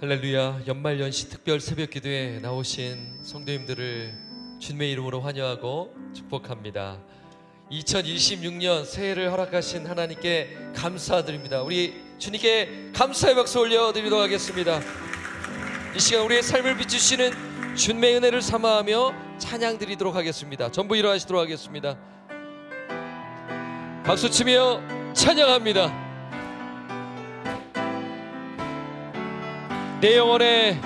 할렐루야. 연말연시 특별 새벽기도에 나오신 성도님들을 주님의 이름으로 환영하고 축복합니다. 2026년 새해를 허락하신 하나님께 감사드립니다. 우리 주님께 감사의 박수 올려드리도록 하겠습니다. 이 시간 우리의 삶을 비추시는 주님의 은혜를 삼아하며 찬양 드리도록 하겠습니다. 전부 일어나시도록 하겠습니다. 박수치며 찬양합니다. 내 영혼에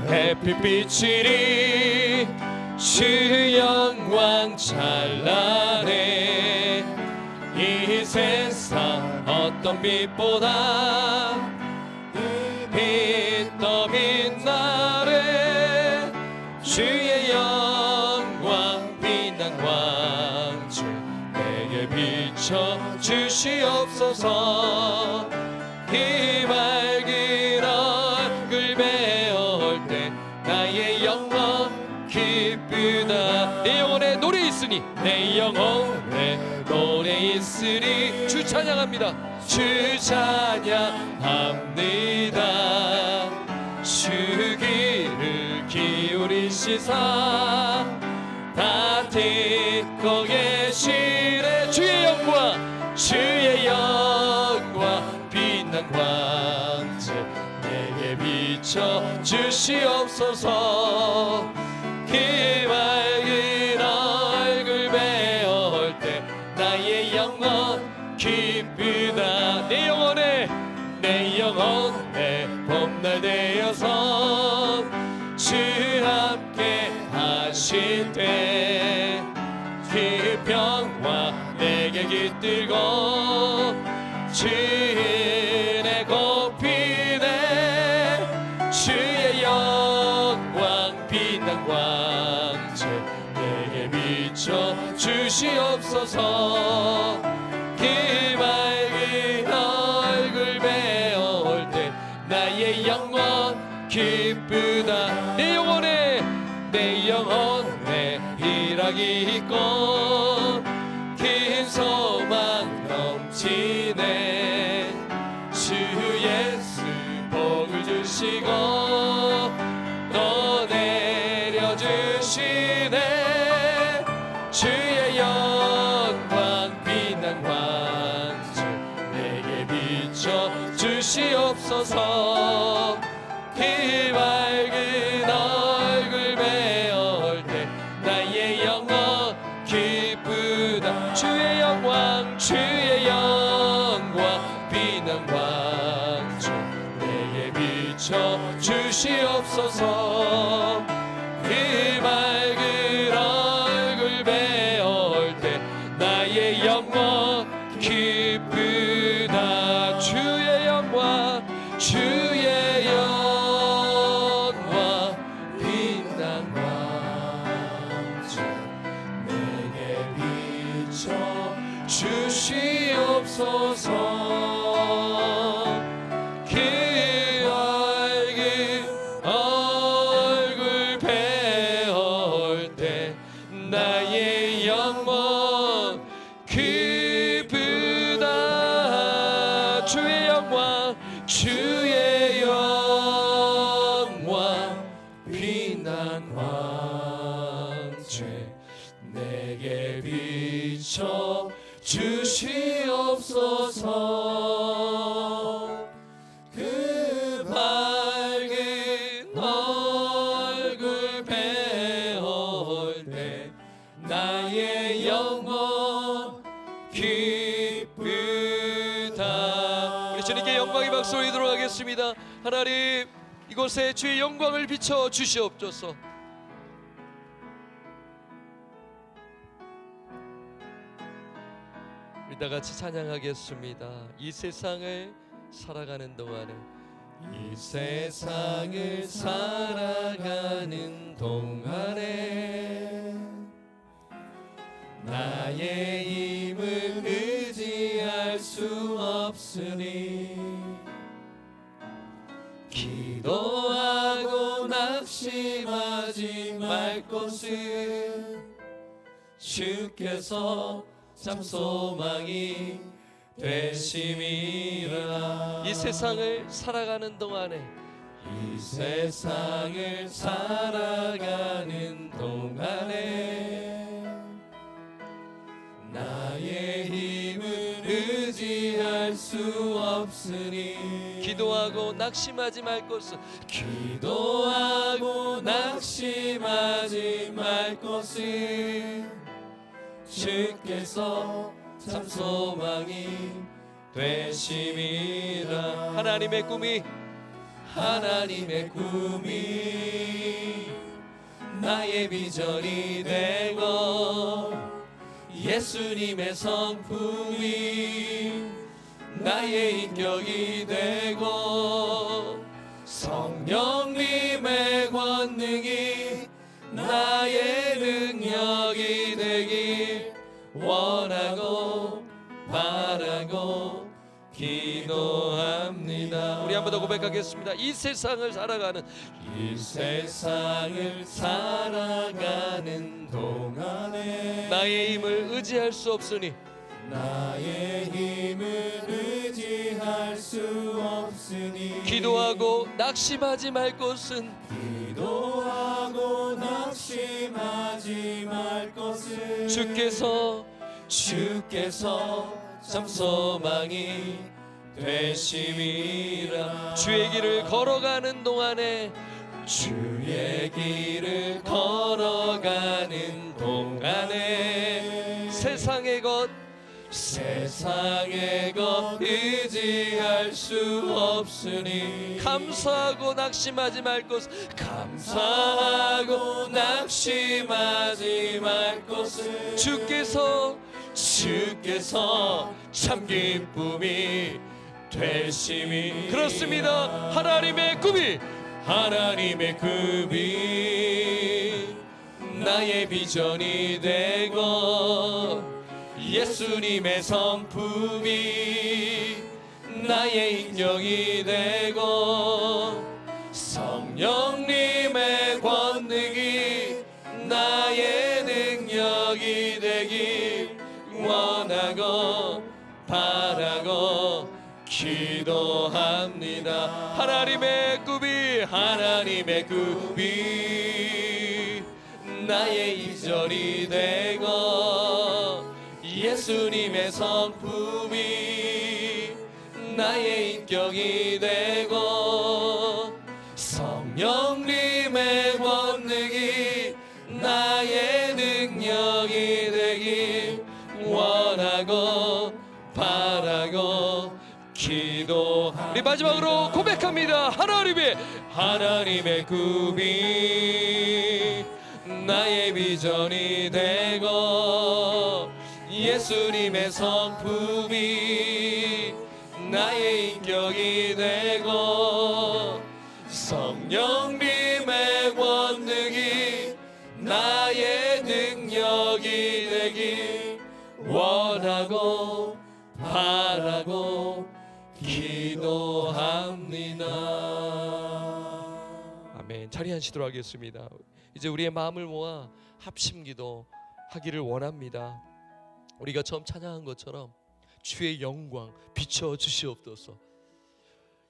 햇빛 비치리 주 영광 찬란해. 이 세상 어떤 빛보다 빛더 빛나래. 주의 영광 빛난 왕주 내게 비춰 주시옵소서. 이 맑은 얼굴 배울 때 나의 영혼 기쁘다. 내 영혼에 노래 있으니 내 영혼에 노래 있으니 주 찬양합니다. 주 찬양합니다. 주 귀를 기울이시사 다 듣고 계시네. 주의 영광 주의 영광 빛난 광채 내게 비춰 주시옵소서. 그 맑은 얼굴 배울 때 나의 영혼 기쁘다. 내 영혼에 봄날 되어서 주 함께 하실 때 그 평화 내게 깃들고 주의 곱히네. 주의 영광 빛난 광채 내게 비춰 주시옵소서. 그 맑은 얼굴 배울 때 나의 영혼 기쁘다. 내 영혼에 희락이 있고 긴 소망 넘치네. 주 예수 복을 주시고 또 내려주시네. 주의 영광 빛난 광채 내게 비춰 주시옵소서. 그 맑은 얼굴 배울 때 나의 영혼 기쁘다. 주의 영광 빛난 광채 내게 비춰 주시옵소서. 그 맑은 얼굴 배울 때 나의 영혼 기쁘다. 주의 영광 빛난 광채 내게 비춰 주시옵소서. 그 얼굴 배울 때 나의 영혼 기쁘다. 주의 영광 빛난 광채 내게 비춰 주시옵소서. 그 밝은 얼굴 배울 때 나의 영혼 기쁘다. 우리 주님께 영광의 박수 올리도록 하겠습니다. 하나님, 이곳에 주의 영광을 비춰 주시옵소서. 우리 다 같이 찬양하겠습니다. 이 세상을 살아가는 동안에 나의 힘을 의지할 수 없으니 기도하고 낙심하지 말 것은 주께서 참 소망이 되심이라. 이 세상을 살아가는 동안에, 이 세상을 살아가는 동안에 나의 힘을 의지할 수 없으니 기도하고 낙심하지 말 것은, 기도하고 낙심하지 말 것은 주께서 참 소망이 되심이라. 하나님의 꿈이, 하나님의 꿈이 나의 비전이 되고 예수님의 성품이 나의 인격이 되고 성령님의 권능이 나의 능력이 되길 원하고 바라고 기도합니다. 우리 한 번 더 고백하겠습니다. 이 세상을 살아가는, 이 세상을 살아가는 동안에 나의 힘을 의지할 수 없으니, 나의 힘을 의지할 수 없으니 기도하고 낙심하지 말 것은, 기도하고 낙심하지 말 것은 주께서 참 소망이 되심이라. 주의 길을 걸어가는 동안에, 주의 길을 걸어가는 동안에 세상의 것 의지할 수 없으니 감사하고 낙심하지 말 것, 감사하고 낙심하지 말 것은 주께서 참 기쁨이 되심이. 그렇습니다. 하나님의 꿈이 나의 비전이 되고 예수님의 성품이 나의 인격이 되고 성령님의 권능이 나의 능력이 되길 원하고 바라고 기도합니다. 하나님의 꿈이 나의 이전이 되고 예수님의 성품이 나의 인격이 되고 성령님의 권능이 나의 능력이 되길 원하고 바라고 기도합니다. 우리 마지막으로 고백합니다. 하나님의 꿈이 나의 비전이 되고 예수님의 성품이 나의 인격이 되고 성령님의 권능이 나의 능력이 되길 원하고 바라고 기도합니다. 아멘. 자리 앉으시도록 하겠습니다. 이제 우리의 마음을 모아 합심기도 하기를 원합니다. 우리가 처음 찬양한 것처럼 주의 영광 비춰 주시옵소서.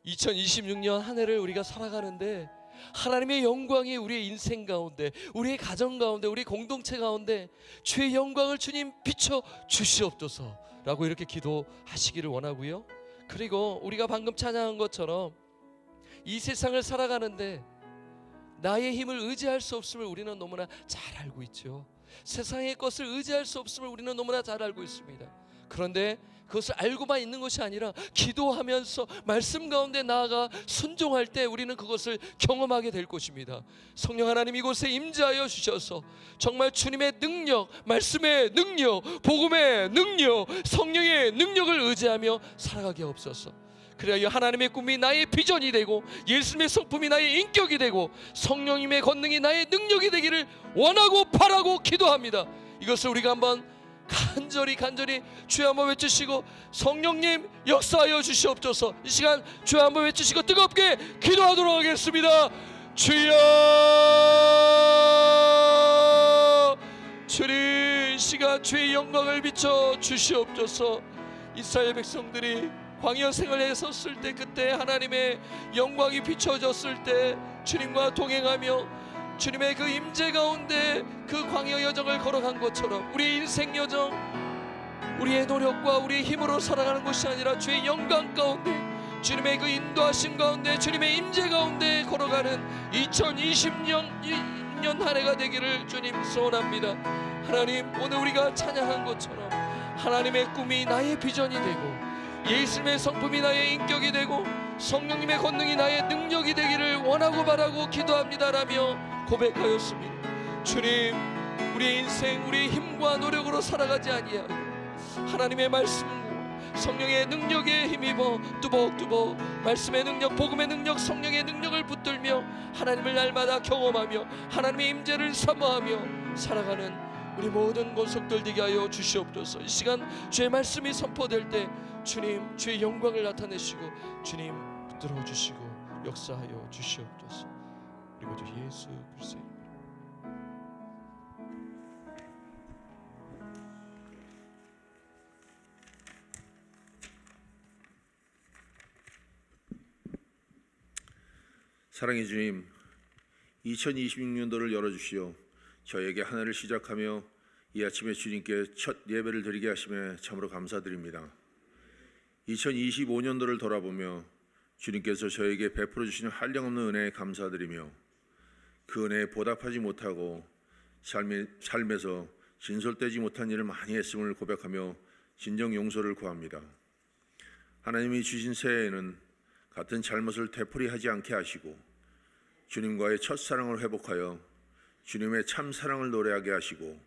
2026년 한 해를 우리가 살아가는데 하나님의 영광이 우리의 인생 가운데, 우리의 가정 가운데, 우리 공동체 가운데 주의 영광을 주님 비춰 주시옵소서 라고 이렇게 기도하시기를 원하고요. 그리고 우리가 방금 찬양한 것처럼 이 세상을 살아가는데 나의 힘을 의지할 수 없음을 우리는 너무나 잘 알고 있죠. 세상의 것을 의지할 수 없음을 우리는 너무나 잘 알고 있습니다. 그런데 그것을 알고만 있는 것이 아니라 기도하면서 말씀 가운데 나아가 순종할 때 우리는 그것을 경험하게 될 것입니다. 성령 하나님 이곳에 임재하여 주셔서 정말 주님의 능력, 말씀의 능력, 복음의 능력, 성령의 능력을 의지하며 살아가게 없어서, 그래야 하나님의 꿈이 나의 비전이 되고 예수님의 성품이 나의 인격이 되고 성령님의 권능이 나의 능력이 되기를 원하고 바라고 기도합니다. 이것을 우리가 한번 간절히 주여 한번 외치시고, 성령님 역사하여 주시옵소서. 이 시간 주여 한번 외치시고 뜨겁게 기도하도록 하겠습니다. 주여, 주님 이 시간 주의 영광을 비춰 주시옵소서. 이스라엘 백성들이 광야 생활에 섰을 때, 그때 하나님의 영광이 비춰졌을 때 주님과 동행하며 주님의 그 임재 가운데 그 광야 여정을 걸어간 것처럼 우리의 인생 여정, 우리의 노력과 우리의 힘으로 살아가는 것이 아니라 주의 영광 가운데, 주님의 그 인도하심 가운데, 주님의 임재 가운데 걸어가는 2020년 한 해가 되기를 주님 소원합니다. 하나님, 오늘 우리가 찬양한 것처럼 하나님의 꿈이 나의 비전이 되고 예수님의 성품이 나의 인격이 되고 성령님의 권능이 나의 능력이 되기를 원하고 바라고 기도합니다라며 고백하였습니다. 주님, 우리의 인생 우리의 힘과 노력으로 살아가지 아니하고 하나님의 말씀과 성령의 능력에 힘입어 뚜벅뚜벅 말씀의 능력, 복음의 능력, 성령의 능력을 붙들며 하나님을 날마다 경험하며 하나님의 임재를 사모하며 살아가는 우리 모든 권속들 되게 하여 주시옵소서. 이 시간 주의 말씀이 선포될 때 주님, 주의 영광을 나타내시고 주님 붙들어 주시고 역사하여 주시옵소서. 그리고 주 예수 그리스도의 이름으로. 사랑의 주님, 2026년도를 열어주시어 저에게 한 해를 시작하며 이 아침에 주님께 첫 예배를 드리게 하심에 참으로 감사드립니다. 2025년도를 돌아보며 주님께서 저에게 베풀어 주시는 한량없는 은혜에 감사드리며 그 은혜에 보답하지 못하고 삶에서 진솔되지 못한 일을 많이 했음을 고백하며 진정 용서를 구합니다. 하나님이 주신 새해에는 같은 잘못을 되풀이하지 않게 하시고 주님과의 첫사랑을 회복하여 주님의 참사랑을 노래하게 하시고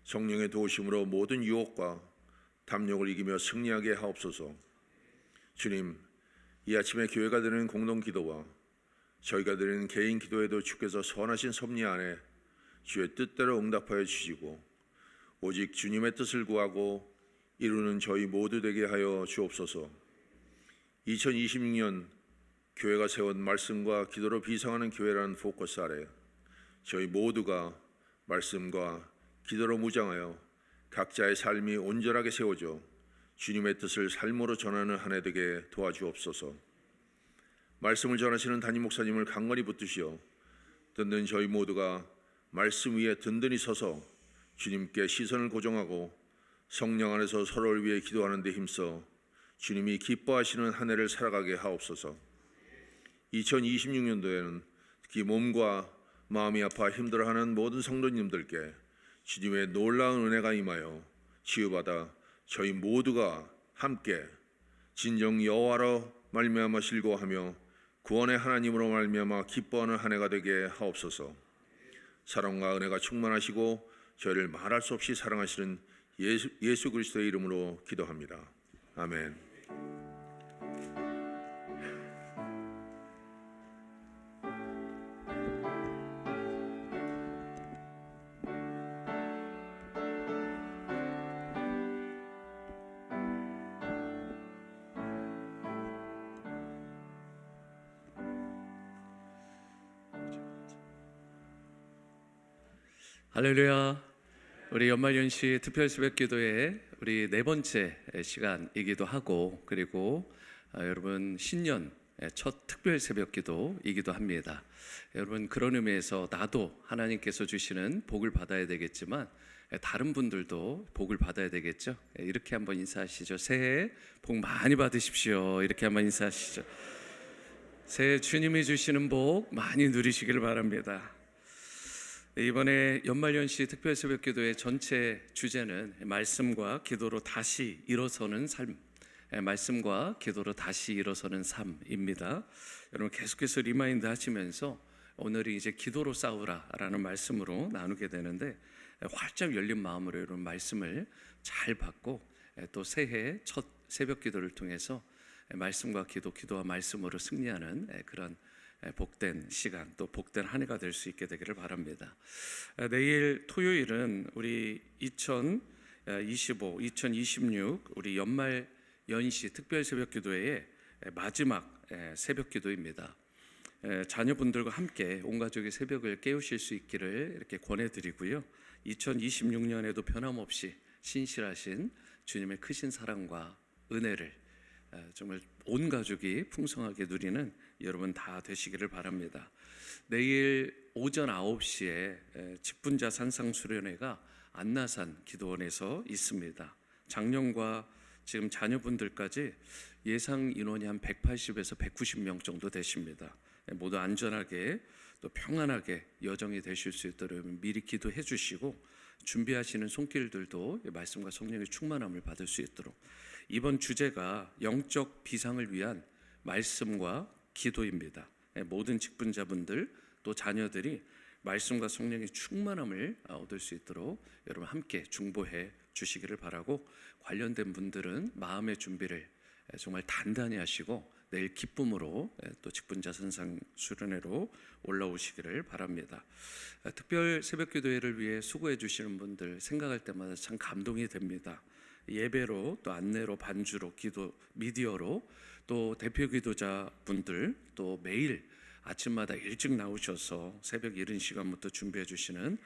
성령의 도우심으로 모든 유혹과 담력을 이기며 승리하게 하옵소서. 주님, 이 아침에 교회가 드리는 공동기도와 저희가 드리는 개인 기도에도 주께서 선하신 섭리 안에 주의 뜻대로 응답하여 주시고 오직 주님의 뜻을 구하고 이루는 저희 모두 되게 하여 주옵소서. 2026년 교회가 세운 말씀과 기도로 비상하는 교회라는 포커스 아래 저희 모두가 말씀과 기도로 무장하여 각자의 삶이 온전하게 세워져 주님의 뜻을 삶으로 전하는 한 해 되게 도와주옵소서. 말씀을 전하시는 담임 목사님을 강건히 붙드시어 듣는 저희 모두가 말씀 위에 든든히 서서 주님께 시선을 고정하고 성령 안에서 서로를 위해 기도하는 데 힘써 주님이 기뻐하시는 한 해를 살아가게 하옵소서. 2026년도에는 특히 몸과 마음이 아파 힘들어하는 모든 성도님들께 주님의 놀라운 은혜가 임하여 치유받아 저희 모두가 함께 진정 여호와로 말미암아 즐거워하며 구원의 하나님으로 말미암아 기뻐하는 한 해가 되게 하옵소서. 사랑과 은혜가 충만하시고 저희를 말할 수 없이 사랑하시는 예수 그리스도의 이름으로 기도합니다. 아멘. 할렐루야. 우리 연말연시 특별 새벽기도의 우리 네 번째 시간이기도 하고, 그리고 여러분 신년 첫 특별 새벽기도이기도 합니다. 여러분, 그런 의미에서 나도 하나님께서 주시는 복을 받아야 되겠지만 다른 분들도 복을 받아야 되겠죠. 이렇게 한번 인사하시죠. 새해 복 많이 받으십시오. 이렇게 한번 인사하시죠. 새해 주님이 주시는 복 많이 누리시길 바랍니다. 이번에 연말연시 특별 새벽기도의 전체 주제는 말씀과 기도로 다시 일어서는 삶, 말씀과 기도로 다시 일어서는 삶입니다. 여러분, 계속해서 리마인드 하시면서 오늘이 이제 기도로 싸우라라는 말씀으로 나누게 되는데, 활짝 열린 마음으로 이런 말씀을 잘 받고 또 새해 첫 새벽기도를 통해서 말씀과 기도와 말씀으로 승리하는 그런 복된 시간, 또 복된 한 해가 될 수 있게 되기를 바랍니다. 내일 토요일은 우리 2026 우리 연말 연시 특별 새벽기도회의 마지막 새벽기도입니다. 자녀분들과 함께 온 가족이 새벽을 깨우실 수 있기를 이렇게 권해드리고요. 2026년에도 변함없이 신실하신 주님의 크신 사랑과 은혜를 정말 온 가족이 풍성하게 누리는 여러분 다 되시기를 바랍니다. 내일 오전 9시에 직분자 산상수련회가 안나산 기도원에서 있습니다. 작년과 지금 자녀분들까지 예상 인원이 한 180에서 190명 정도 되십니다. 모두 안전하게 또 평안하게 여정이 되실 수 있도록 미리 기도해 주시고, 준비하시는 손길들도 말씀과 성령의 충만함을 받을 수 있도록. 이번 주제가 영적 비상을 위한 말씀과 기도입니다. 모든 직분자분들 또 자녀들이 말씀과 성령의 충만함을 얻을 수 있도록 여러분 함께 중보해 주시기를 바라고, 관련된 분들은 마음의 준비를 정말 단단히 하시고 내일 기쁨으로 또 직분자 선상 수련회로 올라오시기를 바랍니다. 특별 새벽기도회를 위해 수고해 주시는 분들 생각할 때마다 참 감동이 됩니다. 예배로 또 안내로 반주로 기도 미디어로 또 대표 기도자분들 또 매일 아침마다 일찍 나오셔서 새벽 이른 시간부터 준비해 주시는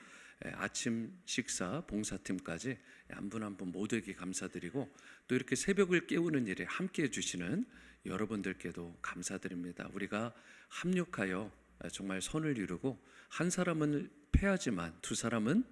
아침 식사 봉사팀까지 한 분 한 분 모두에게 감사드리고, 또 이렇게 새벽을 깨우는 일에 함께해 주시는 여러분들께도 감사드립니다. 우리가 합력하여 정말 선을 이루고, 한 사람은 패하지만 두 사람은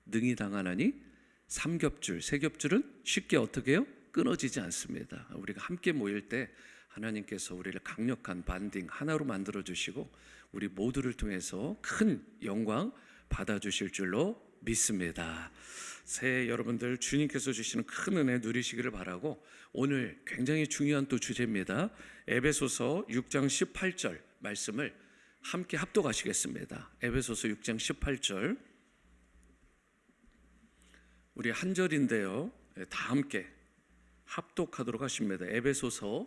능히 당하나니 삼겹줄 세겹줄은 쉽게 어떻게 해요? 끊어지지 않습니다. 우리가 함께 모일 때 하나님께서 우리를 강력한 반딩 하나로 만들어 주시고 우리 모두를 통해서 큰 영광 받아주실 줄로 믿습니다. 새해 여러분들 주님께서 주시는 큰 은혜 누리시기를 바라고, 오늘 굉장히 중요한 또 주제입니다. 에베소서 6장 18절 말씀을 함께 합독하시겠습니다. 에베소서 6장 18절 우리 한 절인데요, 다 함께 합독하도록 하십니다. 에베소서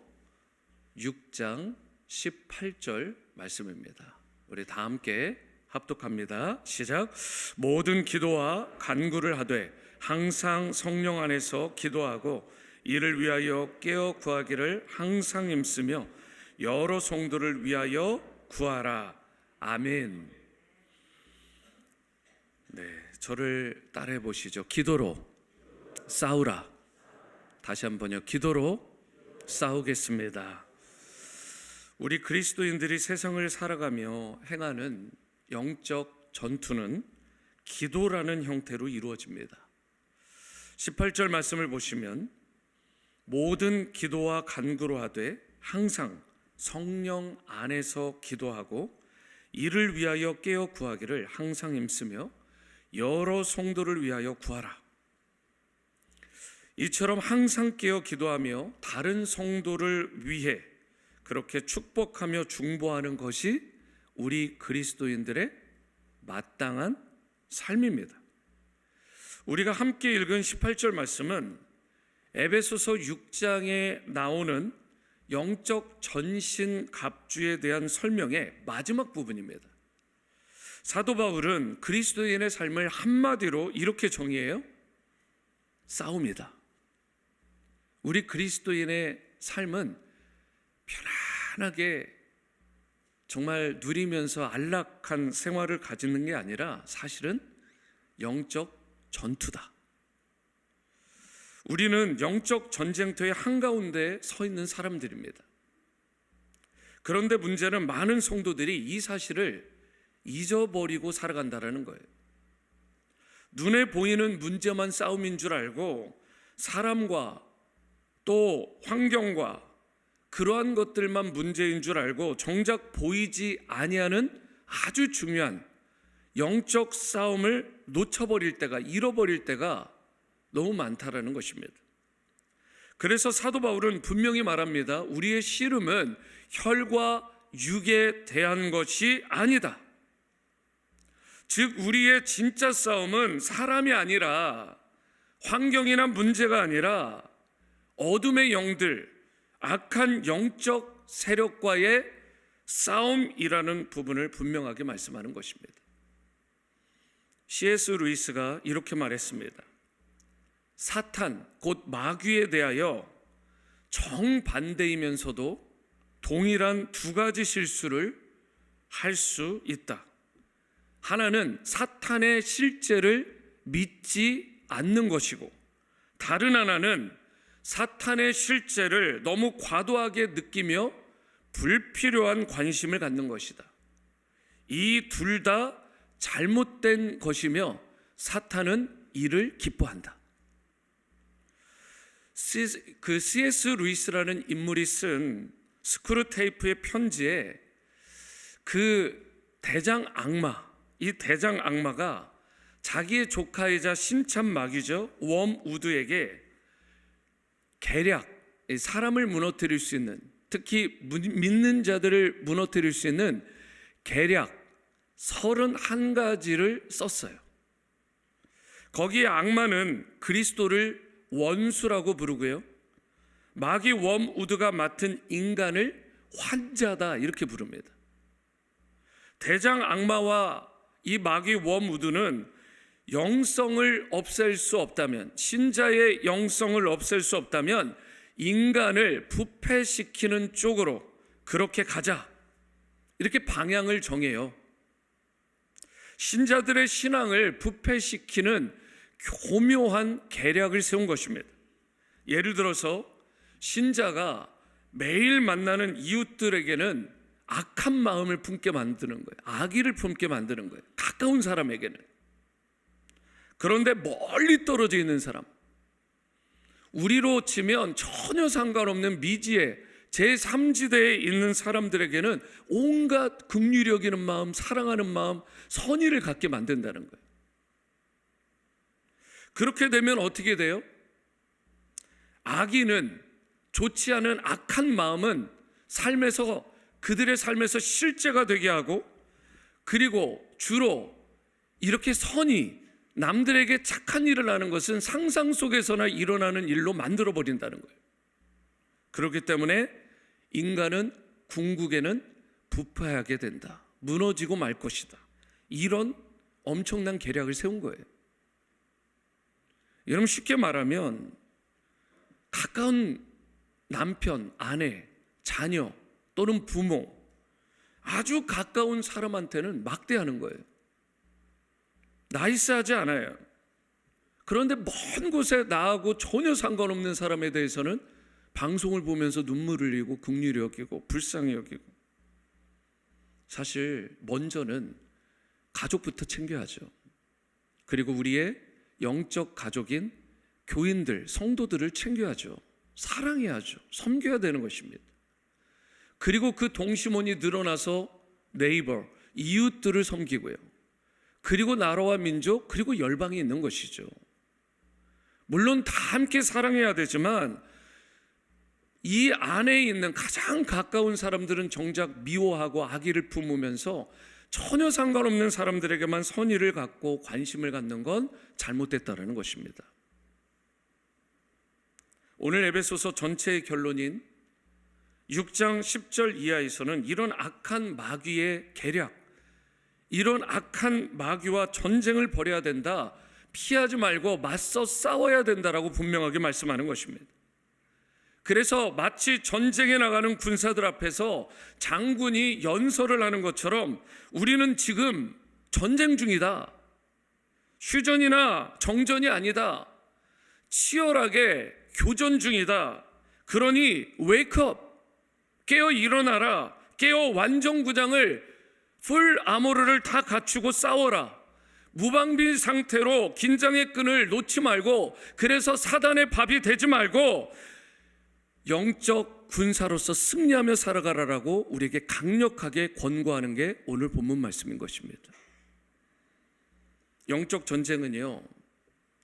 6장 18절 말씀입니다. 우리 다 함께 합독합니다. 시작. 모든 기도와 간구를 하되 항상 성령 안에서 기도하고 이를 위하여 깨어 구하기를 항상 힘쓰며 여러 성도를 위하여 구하라. 아멘. 네, 저를 따라해 보시죠. 기도로 싸우라. 다시 한번요. 기도로 싸우겠습니다. 우리 그리스도인들이 세상을 살아가며 행하는 영적 전투는 기도라는 형태로 이루어집니다. 18절 말씀을 보시면 모든 기도와 간구로 하되 항상 성령 안에서 기도하고 이를 위하여 깨어 구하기를 항상 힘쓰며 여러 성도를 위하여 구하라. 이처럼 항상 깨어 기도하며 다른 성도를 위해 그렇게 축복하며 중보하는 것이 우리 그리스도인들의 마땅한 삶입니다. 우리가 함께 읽은 18절 말씀은 에베소서 6장에 나오는 영적 전신 갑주에 대한 설명의 마지막 부분입니다. 사도 바울은 그리스도인의 삶을 한마디로 이렇게 정의해요. 싸움이다. 우리 그리스도인의 삶은 편안하게 정말 누리면서 안락한 생활을 가지는 게 아니라 사실은 영적 전투다. 우리는 영적 전쟁터의 한가운데 서 있는 사람들입니다. 그런데 문제는 많은 성도들이 이 사실을 잊어버리고 살아간다는 거예요. 눈에 보이는 문제만 싸움인 줄 알고 사람과 또 환경과 그러한 것들만 문제인 줄 알고 정작 보이지 아니하는 아주 중요한 영적 싸움을 놓쳐버릴 때가, 잃어버릴 때가 너무 많다라는 것입니다. 그래서 사도 바울은 분명히 말합니다. 우리의 씨름은 혈과 육에 대한 것이 아니다. 즉 우리의 진짜 싸움은 사람이 아니라 환경이나 문제가 아니라 어둠의 영들, 악한 영적 세력과의 싸움이라는 부분을 분명하게 말씀하는 것입니다. C.S. 루이스가 이렇게 말했습니다. 사탄, 곧 마귀에 대하여 정반대이면서도 동일한 두 가지 실수를 할 수 있다. 하나는 사탄의 실제를 믿지 않는 것이고, 다른 하나는 사탄의 실제를 너무 과도하게 느끼며 불필요한 관심을 갖는 것이다. 이 둘 다 잘못된 것이며 사탄은 이를 기뻐한다. C.S. 루이스라는 인물이 쓴 스크루테이프의 편지에 그 대장 악마, 이 대장 악마가 자기의 조카이자 신참 마귀죠, 웜우드에게 계략, 사람을 무너뜨릴 수 있는, 특히 믿는 자들을 무너뜨릴 수 있는 계략 31가지를 썼어요. 거기에 악마는 그리스도를 원수라고 부르고요, 마귀 웜우드가 맡은 인간을 환자다 이렇게 부릅니다. 대장 악마와 이 마귀 웜우드는 영성을 없앨 수 없다면, 신자의 영성을 없앨 수 없다면 인간을 부패시키는 쪽으로 그렇게 가자, 이렇게 방향을 정해요. 신자들의 신앙을 부패시키는 교묘한 계략을 세운 것입니다. 예를 들어서 신자가 매일 만나는 이웃들에게는 악한 마음을 품게 만드는 거예요. 악의를 품게 만드는 거예요. 가까운 사람에게는. 그런데 멀리 떨어져 있는 사람, 우리로 치면 전혀 상관없는 미지의 제3지대에 있는 사람들에게는 온갖 긍휼히 여기는 마음, 사랑하는 마음, 선의를 갖게 만든다는 거예요. 그렇게 되면 어떻게 돼요? 악인은, 좋지 않은 악한 마음은 그들의 삶에서 실제가 되게 하고, 그리고 주로 이렇게 선이, 남들에게 착한 일을 하는 것은 상상 속에서나 일어나는 일로 만들어 버린다는 거예요. 그렇기 때문에 인간은, 궁극에는 부패하게 된다, 무너지고 말 것이다, 이런 엄청난 계략을 세운 거예요. 여러분, 쉽게 말하면 가까운 남편, 아내, 자녀 또는 부모, 아주 가까운 사람한테는 막대하는 거예요. 나이스하지 않아요. 그런데 먼 곳에 나하고 전혀 상관없는 사람에 대해서는 방송을 보면서 눈물을 흘리고 긍휼히 여기고 불쌍히 여기고. 사실 먼저는 가족부터 챙겨야죠. 그리고 우리의 영적 가족인 교인들, 성도들을 챙겨야죠. 사랑해야죠. 섬겨야 되는 것입니다. 그리고 그 동심원이 늘어나서 네이버, 이웃들을 섬기고요. 그리고 나라와 민족, 그리고 열방이 있는 것이죠. 물론 다 함께 사랑해야 되지만 이 안에 있는 가장 가까운 사람들은 정작 미워하고 악의를 품으면서 전혀 상관없는 사람들에게만 선의를 갖고 관심을 갖는 건 잘못됐다는 것입니다. 오늘 에베소서 전체의 결론인 6장 10절 이하에서는 이런 악한 마귀의 계략, 이런 악한 마귀와 전쟁을 벌여야 된다, 피하지 말고 맞서 싸워야 된다라고 분명하게 말씀하는 것입니다. 그래서 마치 전쟁에 나가는 군사들 앞에서 장군이 연설을 하는 것처럼 우리는 지금 전쟁 중이다, 휴전이나 정전이 아니다, 치열하게 교전 중이다. 그러니 웨이크업, 깨어 일어나라, 깨어 완전구장을, 풀 아모르를 다 갖추고 싸워라. 무방비 상태로 긴장의 끈을 놓지 말고, 그래서 사단의 밥이 되지 말고 영적 군사로서 승리하며 살아가라라고 우리에게 강력하게 권고하는 게 오늘 본문 말씀인 것입니다. 영적 전쟁은요,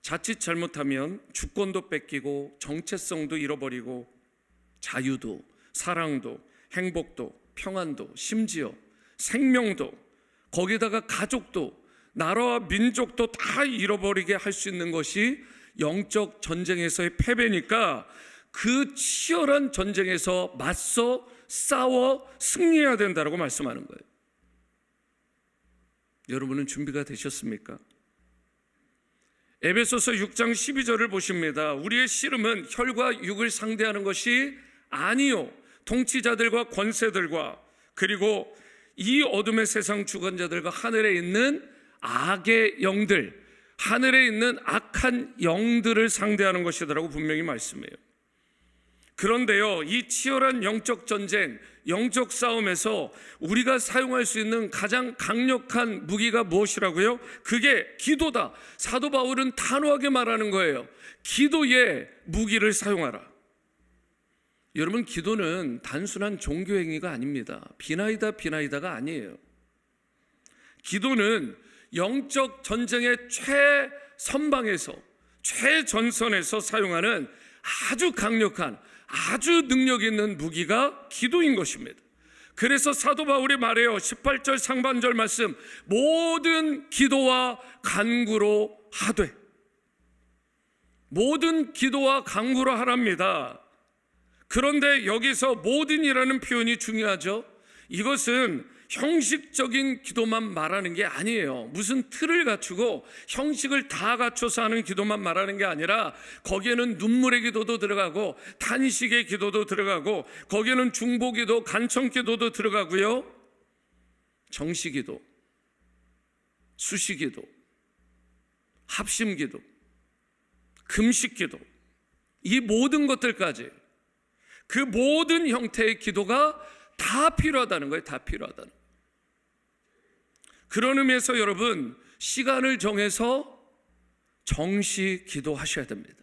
자칫 잘못하면 주권도 뺏기고 정체성도 잃어버리고 자유도, 사랑도, 행복도, 평안도, 심지어 생명도, 거기다가 가족도, 나라와 민족도 다 잃어버리게 할 수 있는 것이 영적 전쟁에서의 패배니까 그 치열한 전쟁에서 맞서 싸워 승리해야 된다고 말씀하는 거예요. 여러분은 준비가 되셨습니까? 에베소서 6장 12절을 보십니다. 우리의 씨름은 혈과 육을 상대하는 것이 아니요, 통치자들과 권세들과 그리고 이 어둠의 세상 주관자들과 하늘에 있는 악의 영들, 하늘에 있는 악한 영들을 상대하는 것이라고 분명히 말씀해요. 그런데요, 이 치열한 영적 전쟁, 영적 싸움에서 우리가 사용할 수 있는 가장 강력한 무기가 무엇이라고요? 그게 기도다. 사도 바울은 단호하게 말하는 거예요. 기도의 무기를 사용하라. 여러분, 기도는 단순한 종교 행위가 아닙니다. 비나이다가 아니에요. 기도는 영적 전쟁의 최선방에서, 최전선에서 사용하는 아주 강력한, 아주 능력 있는 무기가 기도인 것입니다. 그래서 사도 바울이 말해요. 18절 상반절 말씀, 모든 기도와 간구로 하되, 모든 기도와 간구로 하랍니다. 그런데 여기서 모든이라는 표현이 중요하죠. 이것은 형식적인 기도만 말하는 게 아니에요. 무슨 틀을 갖추고 형식을 다 갖춰서 하는 기도만 말하는 게 아니라 거기에는 눈물의 기도도 들어가고 탄식의 기도도 들어가고 거기에는 중보기도, 간청기도도 들어가고요, 정시기도, 수시기도, 합심기도, 금식기도, 이 모든 것들까지, 그 모든 형태의 기도가 다 필요하다는 거예요. 다 필요하다는 거예요. 그런 의미에서 여러분, 시간을 정해서 정시 기도하셔야 됩니다.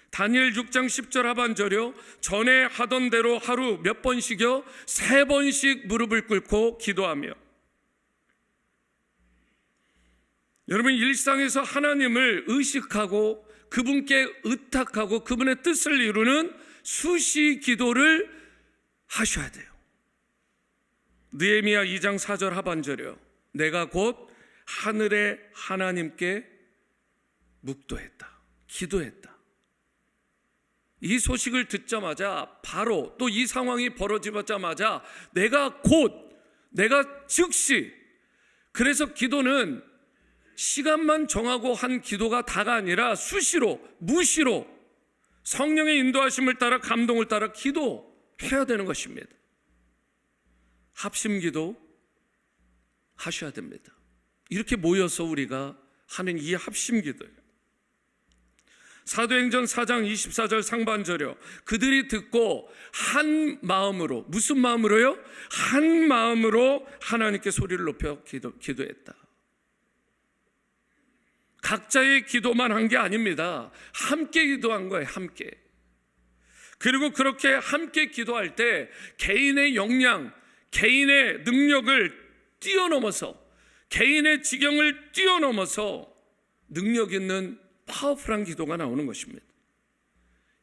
다니엘 6장 10절 하반절이요, 전에 하던 대로 하루 몇 번씩요? 3번씩 무릎을 꿇고 기도하며. 여러분, 일상에서 하나님을 의식하고 그분께 의탁하고 그분의 뜻을 이루는 수시 기도를 하셔야 돼요. 느헤미야 2장 4절 하반절이요, 내가 곧 하늘의 하나님께 묵도했다, 기도했다. 이 소식을 듣자마자 바로, 또 이 상황이 벌어지자마자 내가 즉시, 그래서 기도는 시간만 정하고 한 기도가 다가 아니라 수시로, 무시로 성령의 인도하심을 따라, 감동을 따라 기도해야 되는 것입니다. 합심기도 하셔야 됩니다. 이렇게 모여서 우리가 하는 이 합심기도예요. 사도행전 4장 24절 상반절이요, 그들이 듣고 한 마음으로, 무슨 마음으로요? 한 마음으로 하나님께 소리를 높여 기도했다. 각자의 기도만 한 게 아닙니다. 함께 기도한 거예요. 함께. 그리고 그렇게 함께 기도할 때 개인의 역량, 개인의 능력을 뛰어넘어서, 개인의 지경을 뛰어넘어서 능력 있는 파워풀한 기도가 나오는 것입니다.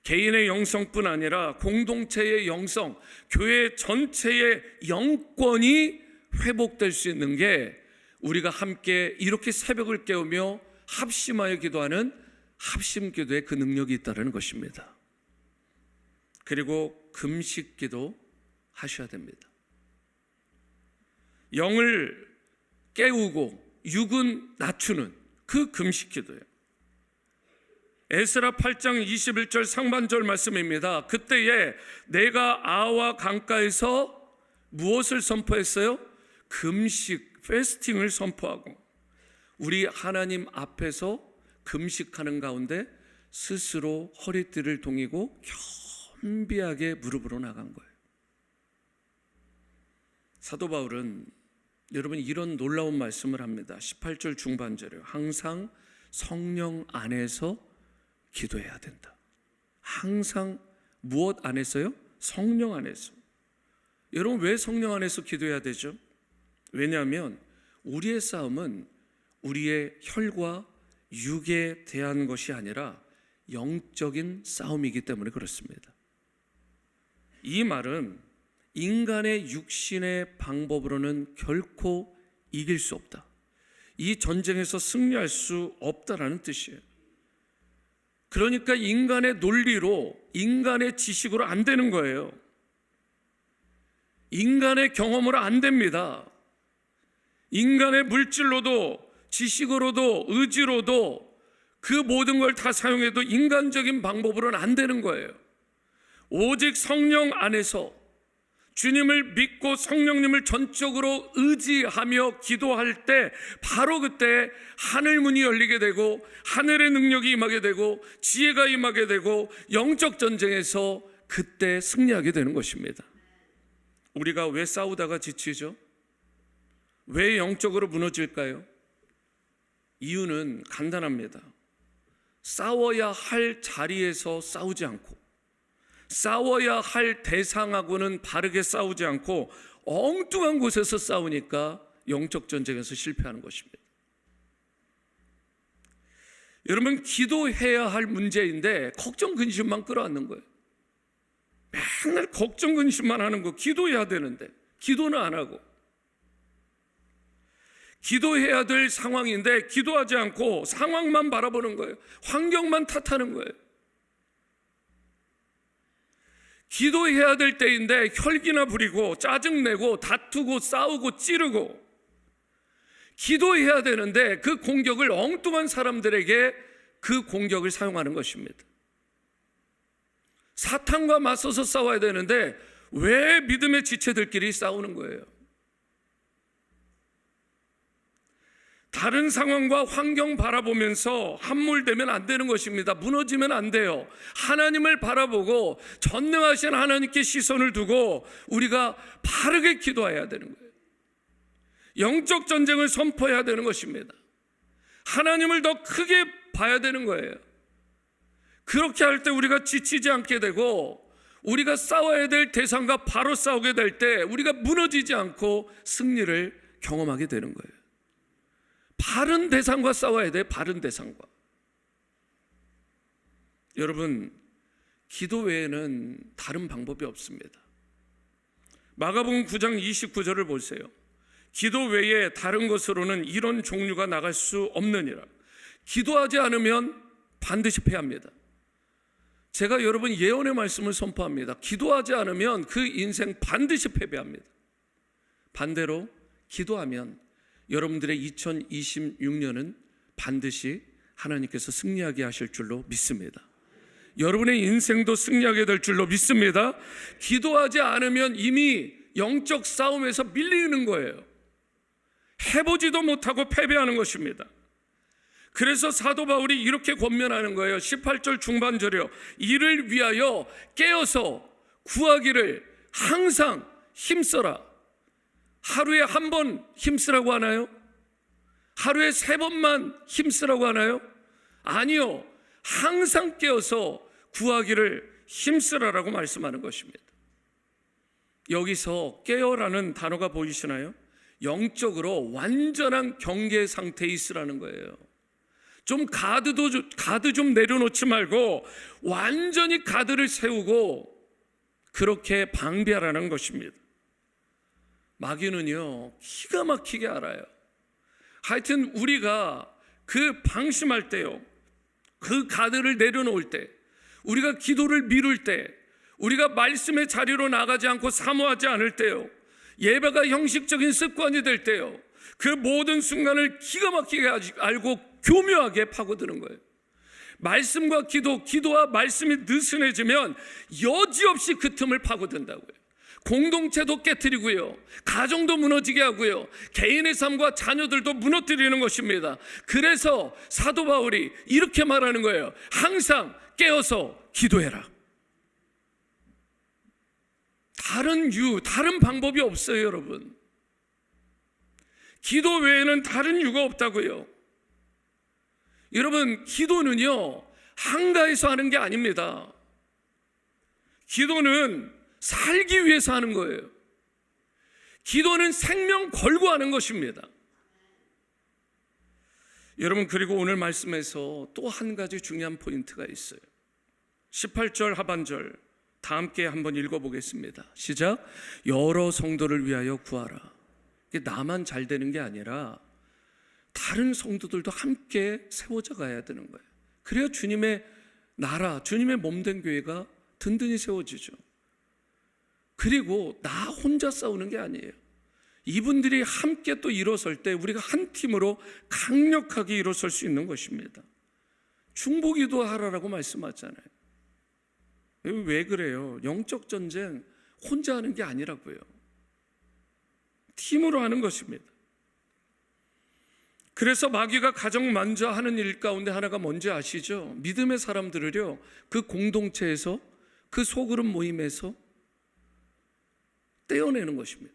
개인의 영성뿐 아니라 공동체의 영성, 교회 전체의 영권이 회복될 수 있는 게 우리가 함께 이렇게 새벽을 깨우며 합심하여 기도하는 합심기도에 그 능력이 있다는 것입니다. 그리고 금식기도 하셔야 됩니다. 영을 깨우고 육은 낮추는 그 금식기도예요. 에스라 8장 21절 상반절 말씀입니다. 그때에 내가 아와 강가에서 무엇을 선포했어요? 금식, 패스팅을 선포하고, 우리 하나님 앞에서 금식하는 가운데 스스로 허리띠를 동이고 겸비하게 무릎으로 나간 거예요. 사도 바울은 여러분 이런 놀라운 말씀을 합니다. 18절 중반절이요, 항상 성령 안에서 기도해야 된다. 항상 무엇 안에서요? 성령 안에서. 여러분, 왜 성령 안에서 기도해야 되죠? 왜냐하면 우리의 싸움은 우리의 혈과 육에 대한 것이 아니라 영적인 싸움이기 때문에 그렇습니다. 이 말은 인간의 육신의 방법으로는 결코 이길 수 없다, 이 전쟁에서 승리할 수 없다라는 뜻이에요. 그러니까 인간의 논리로, 인간의 지식으로 안 되는 거예요. 인간의 경험으로 안 됩니다. 인간의 물질로도, 지식으로도, 의지로도 그 모든 걸 다 사용해도 인간적인 방법으로는 안 되는 거예요. 오직 성령 안에서 주님을 믿고 성령님을 전적으로 의지하며 기도할 때 바로 그때 하늘 문이 열리게 되고 하늘의 능력이 임하게 되고 지혜가 임하게 되고 영적 전쟁에서 그때 승리하게 되는 것입니다. 우리가 왜 싸우다가 지치죠? 왜 영적으로 무너질까요? 이유는 간단합니다. 싸워야 할 자리에서 싸우지 않고 싸워야 할 대상하고는 바르게 싸우지 않고 엉뚱한 곳에서 싸우니까 영적 전쟁에서 실패하는 것입니다. 여러분, 기도해야 할 문제인데 걱정 근심만 끌어안는 거예요. 맨날 걱정 근심만 하는 거. 기도해야 되는데 기도는 안 하고, 기도해야 될 상황인데 기도하지 않고 상황만 바라보는 거예요. 환경만 탓하는 거예요. 기도해야 될 때인데 혈기나 부리고 짜증내고 다투고 싸우고 찌르고, 기도해야 되는데 그 공격을 엉뚱한 사람들에게 그 공격을 사용하는 것입니다. 사탄과 맞서서 싸워야 되는데 왜 믿음의 지체들끼리 싸우는 거예요? 다른 상황과 환경 바라보면서 함몰되면 안 되는 것입니다. 무너지면 안 돼요. 하나님을 바라보고 전능하신 하나님께 시선을 두고 우리가 바르게 기도해야 되는 거예요. 영적 전쟁을 선포해야 되는 것입니다. 하나님을 더 크게 봐야 되는 거예요. 그렇게 할 때 우리가 지치지 않게 되고, 우리가 싸워야 될 대상과 바로 싸우게 될 때 우리가 무너지지 않고 승리를 경험하게 되는 거예요. 바른 대상과 싸워야 돼. 바른 대상과. 여러분, 기도 외에는 다른 방법이 없습니다. 마가복음 9장 29절을 보세요. 기도 외에 다른 것으로는 이런 종류가 나갈 수 없느니라. 기도하지 않으면 반드시 패합니다. 제가 여러분 예언의 말씀을 선포합니다. 기도하지 않으면 그 인생 반드시 패배합니다. 반대로 기도하면 여러분들의 2026년은 반드시 하나님께서 승리하게 하실 줄로 믿습니다. 여러분의 인생도 승리하게 될 줄로 믿습니다. 기도하지 않으면 이미 영적 싸움에서 밀리는 거예요. 해보지도 못하고 패배하는 것입니다. 그래서 사도 바울이 이렇게 권면하는 거예요. 18절 중반절이요. 이를 위하여 깨어서 구하기를 항상 힘써라. 하루에 한 번 힘쓰라고 하나요? 하루에 3번만 힘쓰라고 하나요? 아니요. 항상 깨어서 구하기를 힘쓰라라고 말씀하는 것입니다. 여기서 깨어라는 단어가 보이시나요? 영적으로 완전한 경계 상태에 있으라는 거예요. 좀 가드 좀 내려놓지 말고 완전히 가드를 세우고 그렇게 방비하라는 것입니다. 마귀는요, 기가 막히게 알아요. 하여튼 우리가 그 방심할 때요, 그 가드를 내려놓을 때, 우리가 기도를 미룰 때, 우리가 말씀의 자리로 나가지 않고 사모하지 않을 때요, 예배가 형식적인 습관이 될 때요, 그 모든 순간을 기가 막히게 알고 교묘하게 파고드는 거예요. 말씀과 기도와 말씀이 느슨해지면 여지없이 그 틈을 파고든다고요. 공동체도 깨트리고요, 가정도 무너지게 하고요, 개인의 삶과 자녀들도 무너뜨리는 것입니다. 그래서 사도 바울이 이렇게 말하는 거예요. 항상 깨어서 기도해라. 다른 방법이 없어요, 여러분. 기도 외에는 다른 이유가 없다고요. 여러분, 기도는요, 한가해서 하는 게 아닙니다. 기도는 살기 위해서 하는 거예요. 기도는 생명 걸고 하는 것입니다. 여러분, 그리고 오늘 말씀에서 또 한 가지 중요한 포인트가 있어요. 18절 하반절 다 함께 한번 읽어보겠습니다. 시작. 여러 성도를 위하여 구하라. 이게 나만 잘 되는 게 아니라 다른 성도들도 함께 세워져 가야 되는 거예요. 그래야 주님의 나라, 주님의 몸된 교회가 든든히 세워지죠. 그리고 나 혼자 싸우는 게 아니에요. 이분들이 함께 또 일어설 때 우리가 한 팀으로 강력하게 일어설 수 있는 것입니다. 중보기도 하라라고 말씀하잖아요. 왜 그래요? 영적 전쟁 혼자 하는 게 아니라고요. 팀으로 하는 것입니다. 그래서 마귀가 가장 먼저 하는 일 가운데 하나가 뭔지 아시죠? 믿음의 사람들을요, 그 공동체에서, 그 소그룹 모임에서 떼어내는 것입니다.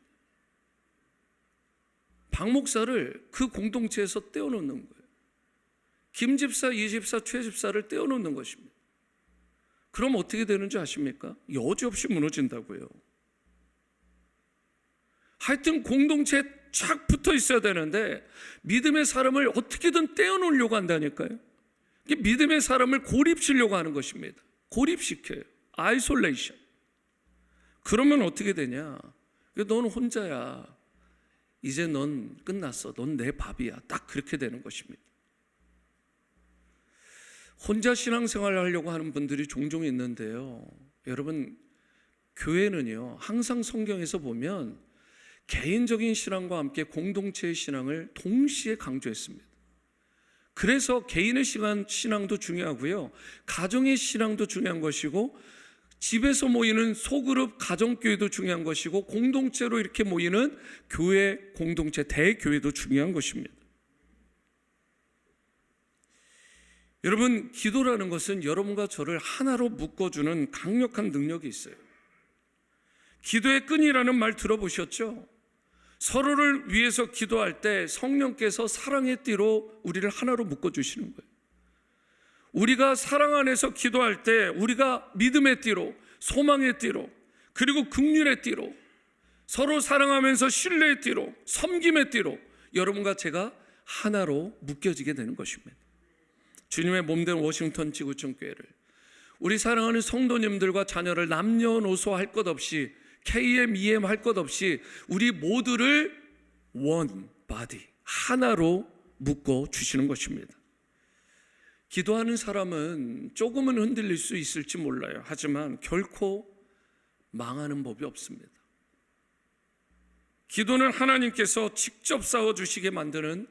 박 목사를 그 공동체에서 떼어놓는 거예요. 김 집사, 이 집사, 최 집사를 떼어놓는 것입니다. 그럼 어떻게 되는 줄 아십니까? 여지없이 무너진다고요. 하여튼 공동체에 쫙 붙어 있어야 되는데 믿음의 사람을 어떻게든 떼어놓으려고 한다니까요. 믿음의 사람을 고립시키려고 하는 것입니다. 고립시켜요. 아이솔레이션. 그러면 어떻게 되냐? 넌 혼자야. 이제 넌 끝났어. 넌 내 밥이야. 딱 그렇게 되는 것입니다. 혼자 신앙생활을 하려고 하는 분들이 종종 있는데요. 여러분, 교회는요, 항상 성경에서 보면 개인적인 신앙과 함께 공동체의 신앙을 동시에 강조했습니다. 그래서 개인의 신앙도 중요하고요, 가정의 신앙도 중요한 것이고, 집에서 모이는 소그룹 가정교회도 중요한 것이고, 공동체로 이렇게 모이는 교회 공동체 대교회도 중요한 것입니다. 여러분, 기도라는 것은 여러분과 저를 하나로 묶어주는 강력한 능력이 있어요. 기도의 끈이라는 말 들어보셨죠? 서로를 위해서 기도할 때 성령께서 사랑의 띠로 우리를 하나로 묶어주시는 거예요. 우리가 사랑 안에서 기도할 때 우리가 믿음의 띠로, 소망의 띠로, 그리고 긍휼의 띠로, 서로 사랑하면서 신뢰의 띠로, 섬김의 띠로 여러분과 제가 하나로 묶여지게 되는 것입니다. 주님의 몸된 워싱턴 지구촌 교회를, 우리 사랑하는 성도님들과 자녀를 남녀노소 할 것 없이, KM, EM 할 것 없이 우리 모두를 원 바디, 하나로 묶어 주시는 것입니다. 기도하는 사람은 조금은 흔들릴 수 있을지 몰라요. 하지만 결코 망하는 법이 없습니다. 기도는 하나님께서 직접 싸워주시게 만드는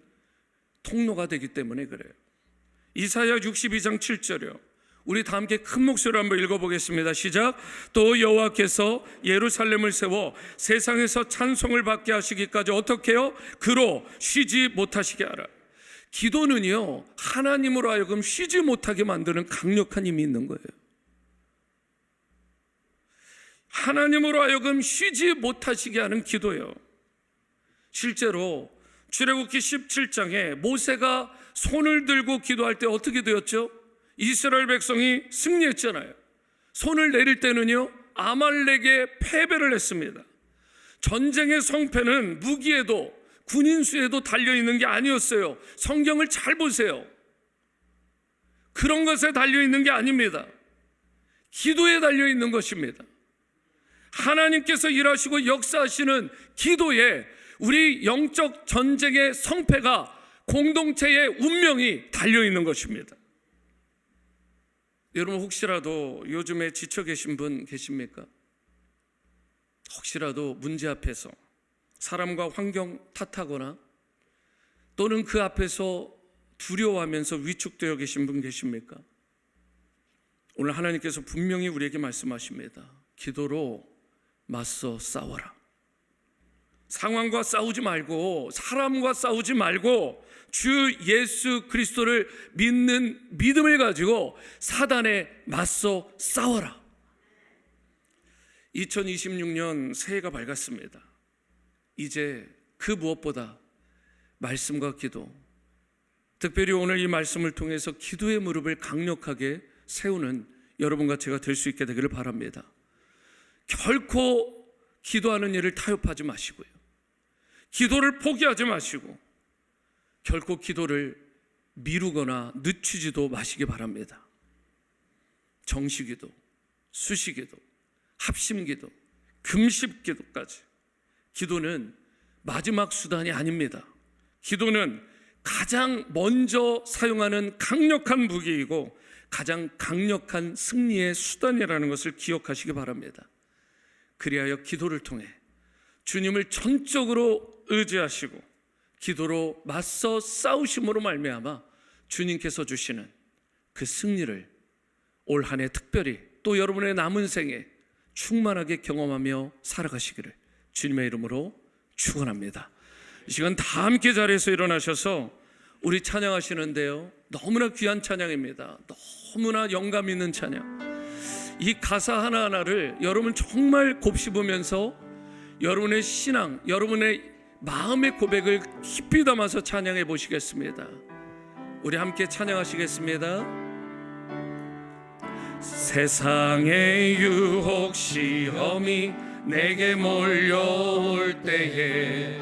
통로가 되기 때문에 그래요. 이사야 62장 7절이요. 우리 다 함께 큰 목소리로 한번 읽어보겠습니다. 시작. 또 여호와께서 예루살렘을 세워 세상에서 찬송을 받게 하시기까지 어떻게 해요? 그로 쉬지 못하시게 하라. 기도는요, 하나님으로 하여금 쉬지 못하게 만드는 강력한 힘이 있는 거예요. 하나님으로 하여금 쉬지 못하시게 하는 기도예요. 실제로 출애굽기 17장에 모세가 손을 들고 기도할 때 어떻게 되었죠? 이스라엘 백성이 승리했잖아요. 손을 내릴 때는요, 아말렉에 패배를 했습니다. 전쟁의 성패는 무기에도 군인 수에도 달려있는 게 아니었어요. 성경을 잘 보세요. 그런 것에 달려있는 게 아닙니다. 기도에 달려있는 것입니다. 하나님께서 일하시고 역사하시는 기도에 우리 영적 전쟁의 성패가, 공동체의 운명이 달려있는 것입니다. 여러분, 혹시라도 요즘에 지쳐 계신 분 계십니까? 혹시라도 문제 앞에서 사람과 환경 탓하거나 또는 그 앞에서 두려워하면서 위축되어 계신 분 계십니까? 오늘 하나님께서 분명히 우리에게 말씀하십니다. 기도로 맞서 싸워라. 상황과 싸우지 말고, 사람과 싸우지 말고 주 예수 그리스도를 믿는 믿음을 가지고 사단에 맞서 싸워라. 2026년 새해가 밝았습니다. 이제 그 무엇보다 말씀과 기도, 특별히 오늘 이 말씀을 통해서 기도의 무릎을 강력하게 세우는 여러분과 제가 될 수 있게 되기를 바랍니다. 결코 기도하는 일을 타협하지 마시고요, 기도를 포기하지 마시고, 결코 기도를 미루거나 늦추지도 마시기 바랍니다. 정시기도, 수시기도, 합심기도, 금식기도까지, 기도는 마지막 수단이 아닙니다. 기도는 가장 먼저 사용하는 강력한 무기이고 가장 강력한 승리의 수단이라는 것을 기억하시기 바랍니다. 그리하여 기도를 통해 주님을 전적으로 의지하시고 기도로 맞서 싸우심으로 말미암아 주님께서 주시는 그 승리를 올 한 해 특별히 또 여러분의 남은 생에 충만하게 경험하며 살아가시기를 주님의 이름으로 축원합니다. 이 시간 다 함께 자리에서 일어나셔서 우리 찬양하시는데요, 너무나 귀한 찬양입니다. 너무나 영감 있는 찬양. 이 가사 하나하나를 여러분 정말 곱씹으면서 여러분의 신앙, 여러분의 마음의 고백을 깊이 담아서 찬양해 보시겠습니다. 우리 함께 찬양하시겠습니다. 세상의 유혹 시험이 내게 몰려올 때에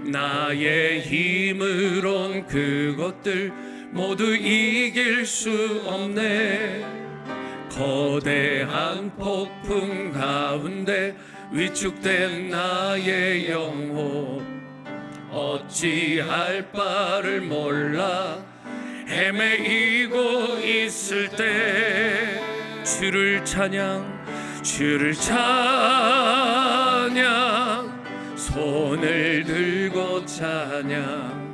나의 힘으론 그것들 모두 이길 수 없네. 거대한 폭풍 가운데 위축된 나의 영혼 어찌할 바를 몰라 헤매이고 있을 때 주를 찬양, 주를 찬양, 손을 들고 찬양.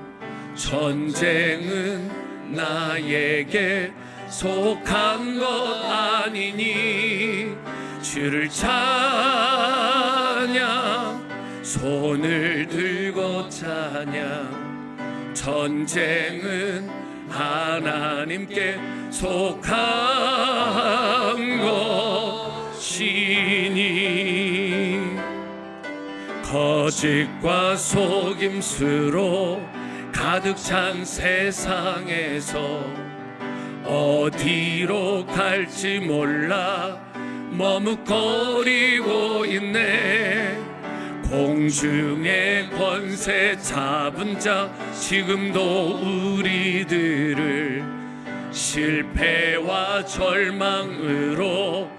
전쟁은 나에게 속한 것 아니니 주를 찬양, 손을 들고 찬양. 전쟁은 하나님께 속한 것이니 거짓과 속임수로 가득 찬 세상에서 어디로 갈지 몰라 머뭇거리고 있네. 공중의 권세 잡은 자 지금도 우리들을 실패와 절망으로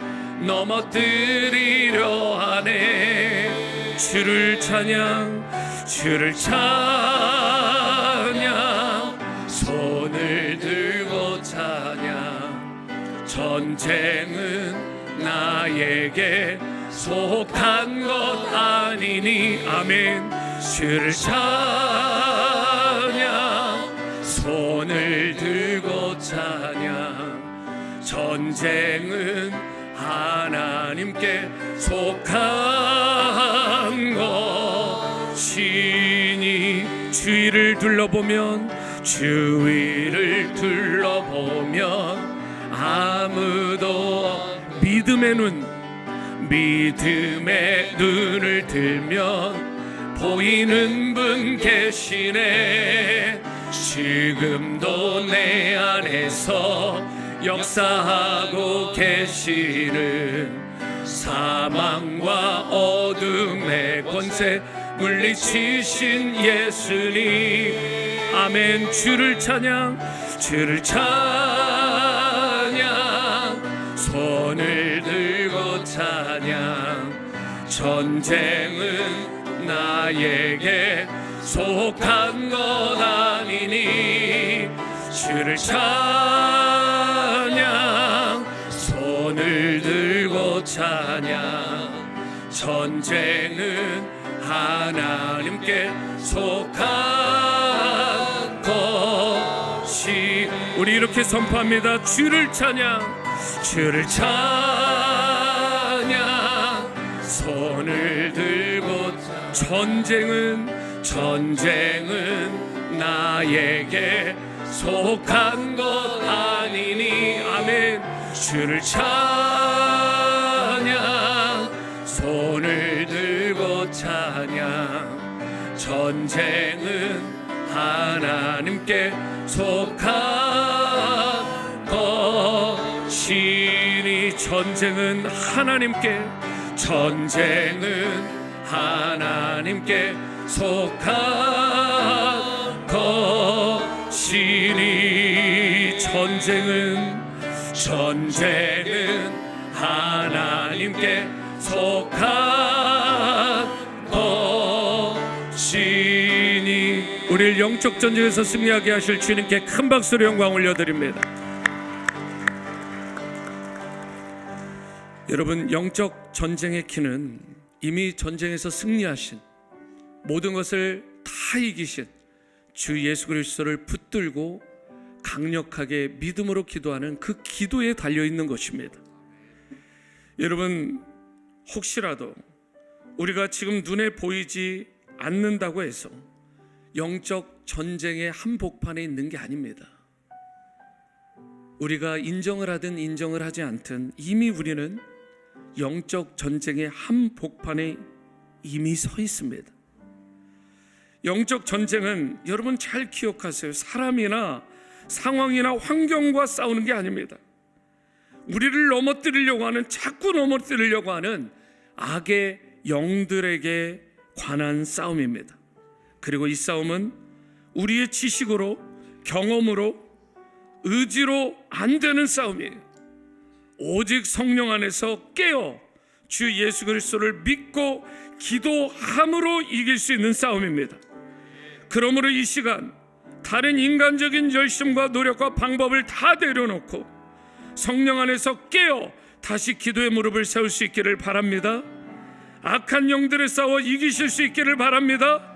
넘어뜨리려 하네. 주를 찬양, 주를 찬양, 손을 들고 찬양. 전쟁은 나에게 속한 것 아니니 아멘. 주를 찬양, 손을 들고 찬양. 전쟁은 하나님께 속한 것이니 주위를 둘러보면 주위를 둘러보면 아무도 믿음의 눈을 들면 보이는 분 계시네. 지금도 내 안에서 역사하고 계시는 사망과 어둠의 권세 물리치신 예수님 아멘. 주를 찬양, 주를 찬양, 손을 들고 찬양. 전쟁은 나에게 속한 것 아니니 주를 찬양, 손을 들고 찬양. 전쟁은 하나님께 속한 것이 우리 이렇게 선포합니다. 주를 찬양, 주를 찬양, 손을 들고 전쟁은 나에게 속한 것 아니니 아멘. 주를 찬양, 손을 들고 찬양. 전쟁은 하나님께 속한 것이니 전쟁은 하나님께 속한 것이니 전쟁은 하나님께 속한 것이니 우리를 영적 전쟁에서 승리하게 하실 주님께 큰 박수로 영광 올려드립니다. 여러분, 영적 전쟁의 키는 이미 전쟁에서 승리하신 모든 것을 다 이기신 주 예수 그리스도를 붙들고 강력하게 믿음으로 기도하는 그 기도에 달려있는 것입니다. 여러분, 혹시라도 우리가 지금 눈에 보이지 않는다고 해서 영적 전쟁의 한복판에 있는 게 아닙니다. 우리가 인정을 하든 인정을 하지 않든 이미 우리는 영적 전쟁의 한복판에 이미 서 있습니다. 영적 전쟁은 여러분 잘 기억하세요. 사람이나 상황이나 환경과 싸우는 게 아닙니다. 우리를 넘어뜨리려고 하는, 자꾸 넘어뜨리려고 하는 악의 영들에게 관한 싸움입니다. 그리고 이 싸움은 우리의 지식으로, 경험으로, 의지로 안 되는 싸움이에요. 오직 성령 안에서 깨어 주 예수 그리스도를 믿고 기도함으로 이길 수 있는 싸움입니다. 그러므로 이 시간 다른 인간적인 열심과 노력과 방법을 다 내려놓고 성령 안에서 깨어 다시 기도의 무릎을 세울 수 있기를 바랍니다. 악한 영들에 싸워 이기실 수 있기를 바랍니다.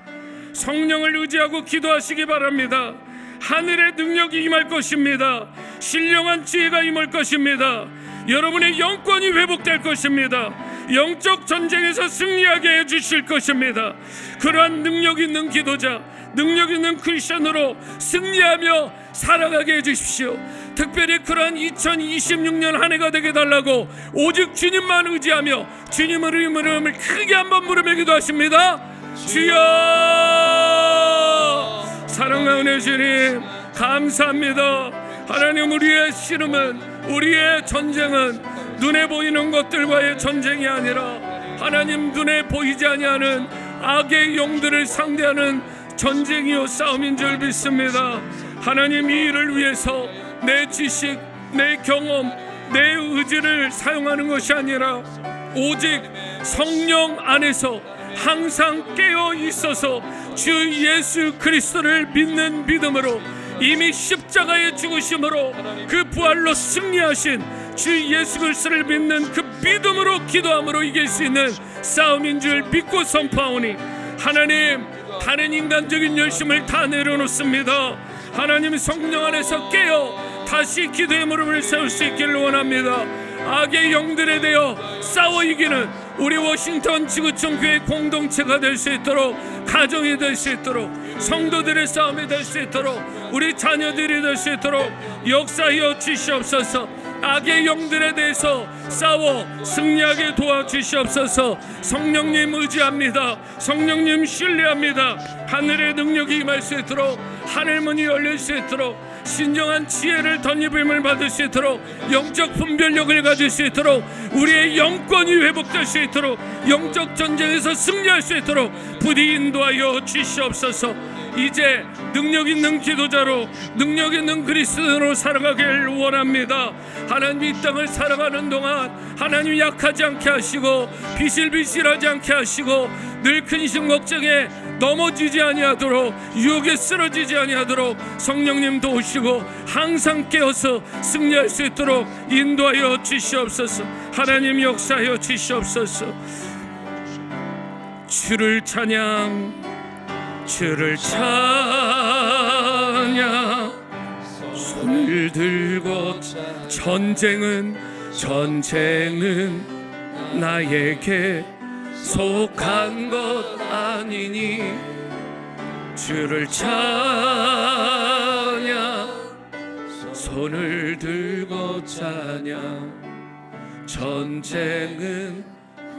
성령을 의지하고 기도하시기 바랍니다. 하늘의 능력이 임할 것입니다. 신령한 지혜가 임할 것입니다. 여러분의 영권이 회복될 것입니다. 영적 전쟁에서 승리하게 해주실 것입니다. 그러한 능력 있는 기도자, 능력 있는 크리스천으로 승리하며 살아가게 해주십시오. 특별히 그러한 2026년 한 해가 되게 달라고 오직 주님만 의지하며 주님의 이름을 크게 한번 부르며 기도하십니다. 주여! 사랑과 은혜 주님 감사합니다. 하나님, 우리의 씨름은, 우리의 전쟁은 눈에 보이는 것들과의 전쟁이 아니라 하나님 눈에 보이지 아니하는 악의 영들을 상대하는 전쟁이요 싸움인 줄 믿습니다. 하나님, 이 일을 위해서 내 지식, 내 경험, 내 의지를 사용하는 것이 아니라 오직 성령 안에서 항상 깨어 있어서 주 예수 그리스도를 믿는 믿음으로, 이미 십자가의 죽으심으로 그 부활로 승리하신 주 예수 그리스도를 믿는 그 믿음으로 기도함으로 이길 수 있는 싸움인 줄 믿고 선포하오니 하나님, 다른 인간적인 열심을 다 내려놓습니다. 하나님, 성령 안에서 깨어 다시 기도의 무릎을 세울 수 있기를 원합니다. 악의 영들에 대하여 싸워 이기는 우리 워싱턴 지구촌 교회 공동체가 될 수 있도록, 가정이 될 수 있도록, 성도들의 싸움이 될 수 있도록, 우리 자녀들이 될 수 있도록 역사하여 주시옵소서. 악의 영들에 대해서 싸워 승리하게 도와주시옵소서. 성령님 의지합니다. 성령님 신뢰합니다. 하늘의 능력이 임할 수 있도록, 하늘문이 열릴 수 있도록, 신령한 지혜를 덧입음을 받을 수 있도록, 영적 분별력을 가질 수 있도록, 우리의 영권이 회복될 수 있도록, 영적 전쟁에서 승리할 수 있도록 부디 인도하여 주시옵소서. 이제 능력 있는 기도자로, 능력 있는 그리스도로 살아가길 원합니다. 하나님, 이 땅을 살아가는 동안 하나님 약하지 않게 하시고 비실비실하지 않게 하시고 늘 근심 걱정에 넘어지지 아니하도록, 유혹에 쓰러지지 아니하도록 성령님 도우시고 항상 깨어서 승리할 수 있도록 인도하여 주시옵소서. 하나님, 역사하여 주시옵소서. 주를 찬양, 주를 찬양. 손을 들고 전쟁은 나에게 속한 것 아니니 주를 찬양. 손을 들고 찬양. 전쟁은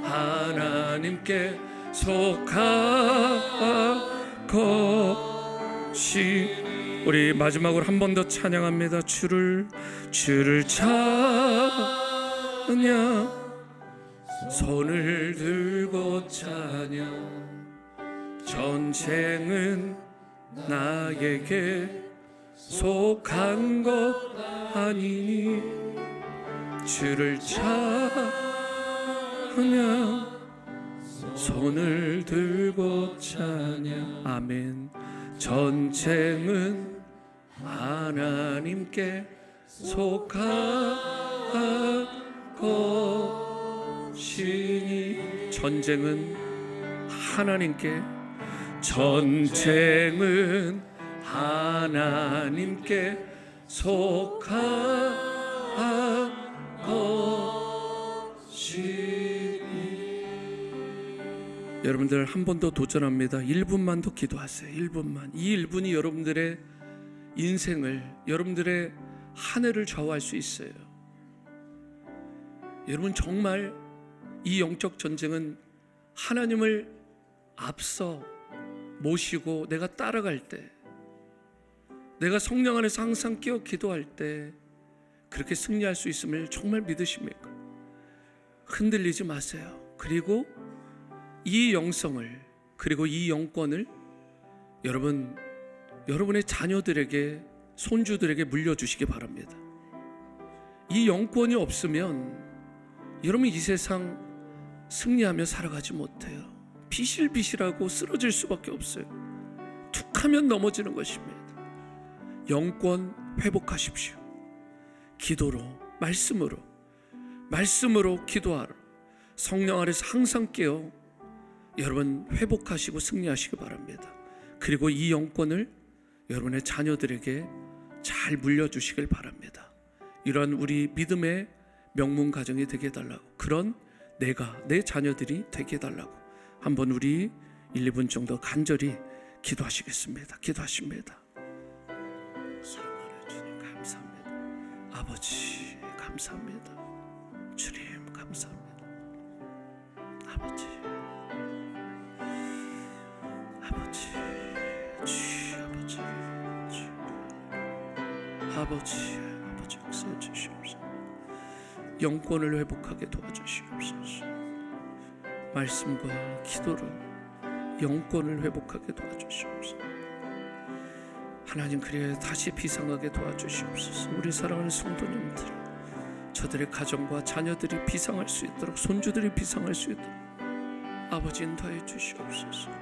하나님께 속한 것이. 우리 마지막으로 한 번 더 찬양합니다. 주를 찬양. 손을 들고 찬양. 전쟁은 나에게 속한 것 아니니 주를 찬양. 손을 들고 찬양. 아멘. 전쟁은 하나님께 속한 것이니. 전쟁은 하나님께, 전쟁은 하나님께 속한 것이니. 여러분들 한 번 더 도전합니다. 1분만 더 기도하세요. 1분만. 이 1분이 여러분들의 인생을, 여러분들의 한 해를 좌우할 수 있어요. 여러분 정말 이 영적 전쟁은 하나님을 앞서 모시고 내가 따라갈 때, 내가 성령 안에서 항상 깨어 기도할 때 그렇게 승리할 수 있음을 정말 믿으십니까? 흔들리지 마세요. 그리고 이 영성을, 그리고 이 영권을 여러분의 자녀들에게, 손주들에게 물려주시기 바랍니다. 이 영권이 없으면 여러분 이 세상 승리하며 살아가지 못해요. 비실비실하고 쓰러질 수밖에 없어요. 툭하면 넘어지는 것입니다. 영권 회복하십시오. 기도로, 말씀으로 기도하라. 성령 아래서 항상 깨어 여러분 회복하시고 승리하시기 바랍니다. 그리고 이 영권을 여러분의 자녀들에게 잘 물려주시길 바랍니다. 이러한 우리 믿음의 명문 가정이 되게 해달라고, 그런 내 자녀들이 되게 해달라고 한번 우리 1, 2분 정도 간절히 기도하시겠습니다. 기도하십니다. 사랑하는 주님 감사합니다. 아버지 감사합니다. 주님 감사합니다. 아버지 역사해 주시옵소서. 영권을 회복하게 도와주시옵소서. 말씀과 기도로 영권을 회복하게 도와주시옵소서. 하나님, 그래 다시 비상하게 도와주시옵소서. 우리 사랑하는 성도님들, 저들의 가정과 자녀들이 비상할 수 있도록, 손주들이 비상할 수 있도록 아버지 인도해 주시옵소서.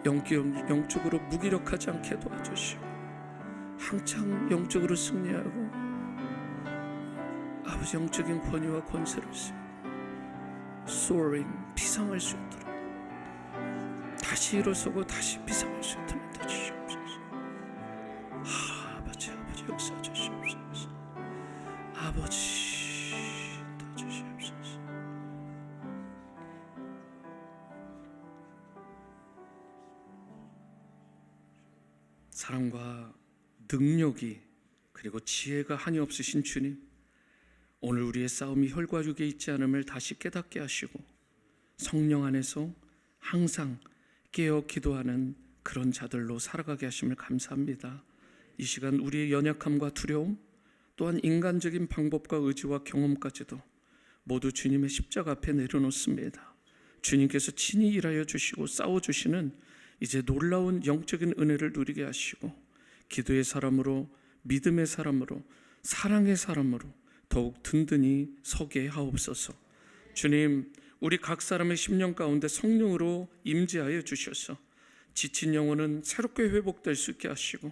영적으로 무기력하지 않게 도와주시고 한창 영적으로 승리하고 아버지 영적인 권위와 권세를 쓰고 soaring, 비상할 수 있도록, 다시 일어서고 다시 비상할 수 있도록 도와주시옵소서. 아버지 역사해 주시옵소서. 아버지 도와주시옵소서. 사랑과 능력이, 그리고 지혜가 한이 없으신 주님, 오늘 우리의 싸움이 혈과 육에 있지 않음을 다시 깨닫게 하시고 성령 안에서 항상 깨어 기도하는 그런 자들로 살아가게 하심을 감사합니다. 이 시간 우리의 연약함과 두려움, 또한 인간적인 방법과 의지와 경험까지도 모두 주님의 십자가 앞에 내려놓습니다. 주님께서 친히 일하여 주시고 싸워주시는 이제 놀라운 영적인 은혜를 누리게 하시고 기도의 사람으로, 믿음의 사람으로, 사랑의 사람으로 더욱 든든히 서게 하옵소서. 주님, 우리 각 사람의 심령 가운데 성령으로 임재하여 주셔서 지친 영혼은 새롭게 회복될 수 있게 하시고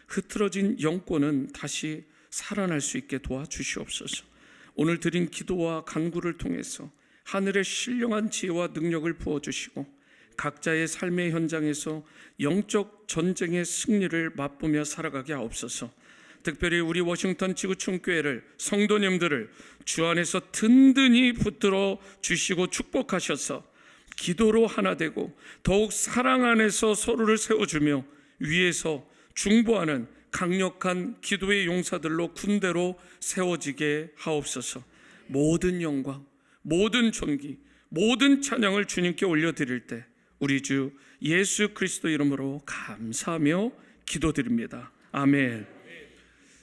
흐트러진 영권은 다시 살아날 수 있게 도와주시옵소서. 오늘 드린 기도와 간구를 통해서 하늘의 신령한 지혜와 능력을 부어주시고 각자의 삶의 현장에서 영적 전쟁의 승리를 맛보며 살아가게 하옵소서. 특별히 우리 워싱턴 지구촌 교회를, 성도님들을 주 안에서 든든히 붙들어 주시고 축복하셔서 기도로 하나 되고 더욱 사랑 안에서 서로를 세워주며 위에서 중보하는 강력한 기도의 용사들로 군대로 세워지게 하옵소서. 모든 영광, 모든 존귀, 모든 찬양을 주님께 올려드릴 때 우리 주 예수 그리스도 이름으로 감사하며 기도드립니다. 아멘.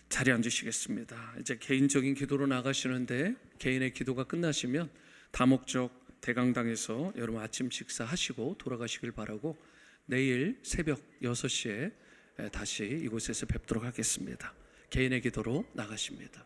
자리에 앉으시겠습니다. 이제 개인적인 기도로 나가시는데 개인의 기도가 끝나시면 다목적 대강당에서 여러분 아침 식사하시고 돌아가시길 바라고 내일 새벽 6시에 다시 이곳에서 뵙도록 하겠습니다. 개인의 기도로 나가십니다.